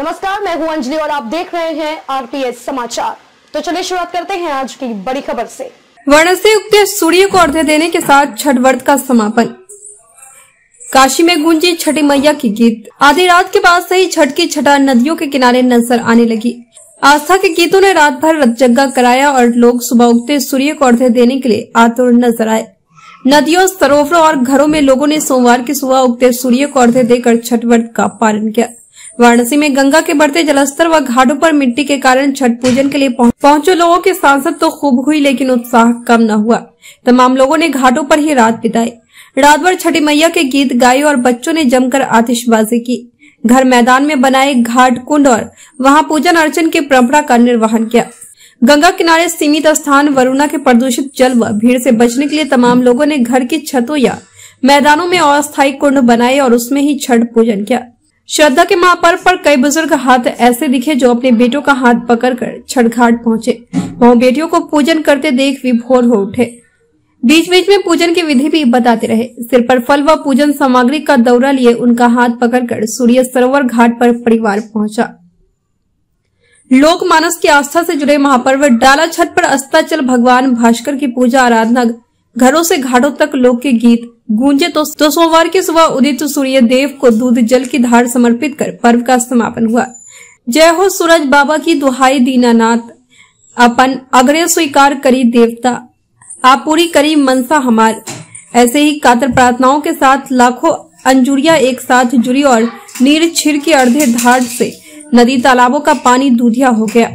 नमस्कार, मैं हूं अंजलि और आप देख रहे हैं आरपीएस समाचार। तो चलिए शुरुआत करते हैं आज की बड़ी खबर से। वाराणसी उगते सूर्य को अर्घ्य देने के साथ छठ व्रत का समापन। काशी में गूंजी छठी मैया की गीत। आधी रात के बाद से ही छठ की छटा नदियों के किनारे नजर आने लगी। आस्था के गीतों ने रात भर रतजगा कराया और लोग सुबह उगते सूर्य को अर्घ्य देने के लिए आतुर नजर आए। नदियों, सरोवरों और घरों में लोगों ने सोमवार की सुबह उगते सूर्य को अर्घ्य देकर छठ व्रत का पालन किया। वाराणसी में गंगा के बढ़ते जलस्तर व घाटों पर मिट्टी के कारण छठ पूजन के लिए पहुंचे लोगों की सांसद तो खूब हुई, लेकिन उत्साह कम न हुआ। तमाम लोगों ने घाटों पर ही रात बिताई। रात भर छठी मैया के गीत गाए और बच्चों ने जमकर आतिशबाजी की। घर मैदान में बनाए घाट, कुंड और वहां पूजन अर्चन की परंपरा का निर्वहन किया। गंगा किनारे सीमित स्थान, वरुणा के प्रदूषित जल व भीड़ से बचने के लिए तमाम लोगों ने घर की छतों या मैदानों में अस्थायी कुंड बनाए और उसमें ही छठ पूजन किया। श्रद्धा के महापर्व पर कई बुजुर्ग हाथ ऐसे दिखे जो अपने बेटों का हाथ पकड़कर छठ घाट पहुंचे। वहां बेटियों को पूजन करते देख विभोर हो उठे। बीच बीच में पूजन की विधि भी बताते रहे। सिर पर फल व पूजन सामग्री का दौरा लिए उनका हाथ पकड़कर सूर्य सरोवर घाट पर परिवार पहुंचा। लोक मानस की आस्था से जुड़े महापर्व डाला छठ पर अस्ताचल भगवान भास्कर की पूजा आराधना, घरों से घाटों तक लोक के गीत गूंजे तो सोमवार की सुबह उदित सूर्य देव को दूध जल की धार समर्पित कर पर्व का समापन हुआ। जय हो सूरज बाबा की दुहाई दीनानाथ, अपन अग्रे स्वीकार करी देवता, आप पूरी करी मनसा हमार। ऐसे ही कातर प्रार्थनाओं के साथ लाखों अंजुरिया एक साथ जुड़ी और नीर छिर की अर्धे धार से नदी तालाबों का पानी दूधिया हो गया।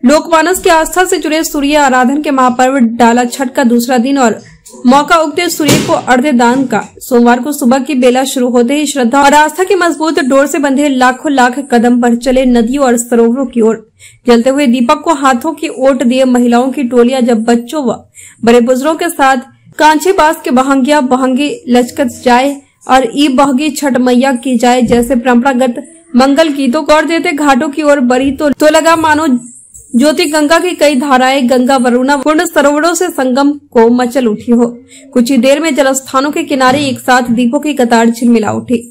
लोकमानस की आस्था से जुड़े सूर्य आराधन के महापर्व डाला छठ का दूसरा दिन और मौका उगते सूर्य को अर्घ्य दान का सोमवार को सुबह की बेला शुरू होते ही श्रद्धा और आस्था की मजबूत डोर से बंधे लाखों लाख कदम बढ़ चले नदियों और सरोवरों की ओर। जलते हुए दीपक को हाथों की ओट दिए महिलाओं की टोलियां जब बच्चों व बड़े बुजुर्गों के साथ कांचे बास के बहंगिया बहंगी लचकत जाए और ई बहगी छठ मैया की जाए जैसे परंपरागत मंगल गीतों को और देते घाटों की ओर बढ़ी तो लगा मानो ज्योति गंगा की कई धाराएं गंगा वरुणा पूर्ण सरोवरों से संगम को मचल उठी हो। कुछ ही देर में जलस्थानों के किनारे एक साथ दीपों की कतार झिलमिला उठी।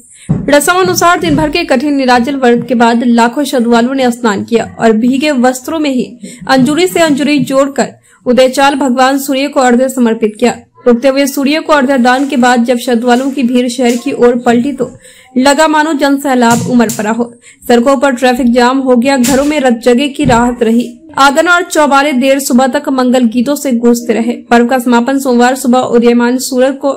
रस्मानुसार दिन भर के कठिन निराजल व्रत के बाद लाखों श्रद्धालुओं ने स्नान किया और भीगे वस्त्रों में ही अंजुरी से अंजुरी जोड़कर उदयचाल भगवान सूर्य को अर्घ्य समर्पित किया। उगते हुए सूर्य को अर्घ्य दान के बाद जब श्रद्धालुओं की भीड़ शहर की ओर पलटी तो लगा मानो जन सैलाब उमड़ पड़ा हो। सड़कों पर ट्रैफिक जाम हो गया। घरों में रतजगे की राहत रही। आंगन और चौबारे देर सुबह तक मंगल गीतों से गूंजते रहे। पर्व का समापन सोमवार सुबह उदयमान सूरज को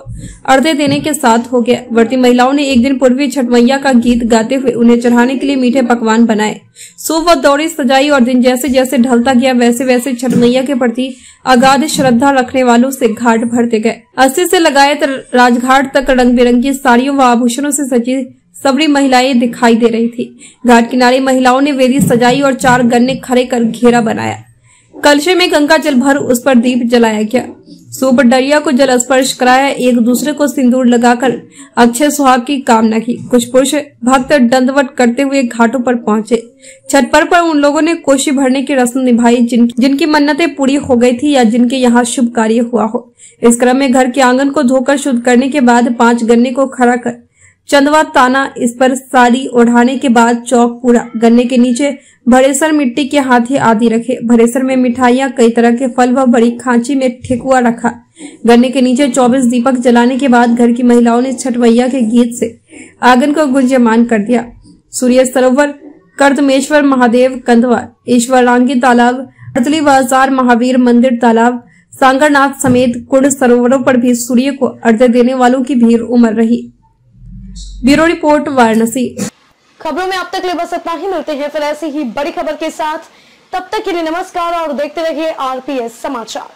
अर्घ्य देने के साथ हो गया। व्रती महिलाओं ने एक दिन पूर्वी छठ मैया का गीत गाते हुए उन्हें चढ़ाने के लिए मीठे पकवान बनाए। सूप व दौड़ी सजाई और दिन जैसे जैसे ढलता गया वैसे वैसे छठ मैया के प्रति अगाध श्रद्धा रखने वालों से घाट भरते गए। 80 से लगाए राजघाट तक रंग बिरंगी साड़ियों व आभूषणों से सजी सबरी महिलाएं दिखाई दे रही थी। घाट किनारे महिलाओं ने वेदी सजाई और 4 गन्ने खड़े कर घेरा बनाया। कलशे में गंगा जल भर उस पर दीप जलाया गया। सूप डरिया को जल स्पर्श कराया। एक दूसरे को सिंदूर लगाकर अक्षय सुहाग की कामना की। कुछ पुरुष भक्त दंडवत करते हुए घाटों पर पहुंचे। छठ पर्व पर उन लोगों ने कोशी भरने की रस्म निभाई जिनकी मन्नतें पूरी हो गई थी या जिनके यहाँ शुभ कार्य हुआ हो। इस क्रम में घर के आंगन को धोकर शुद्ध करने के बाद 5 गन्ने को खड़ा कर चंदवा ताना, इस पर साड़ी ओढ़ाने के बाद चौक पूरा। गन्ने के नीचे भरेसर मिट्टी के हाथी आदि रखे। भरेसर में मिठाइयां, कई तरह के फल व बड़ी खांची में ठेकुआ रखा। गन्ने के नीचे 24 दीपक जलाने के बाद घर की महिलाओं ने छठ मैया के गीत से आंगन को गुंजयमान कर दिया। सूर्य सरोवर, कर्दमेश्वर महादेव कंधवा, ईश्वरांगी तालाब, अड़तली बाजार महावीर मंदिर तालाब, सांगरनाथ समेत कुंड सरोवरों पर भी सूर्य को अर्घ्य देने वालों की भीड़ उमड़ रही। Bureau report, Varanasi. खबरों में अब तक ले बस इतना ही। मिलते हैं फिर ऐसी ही बड़ी खबर के साथ। तब तक के लिए नमस्कार और देखते रहिए आरपीएस समाचार।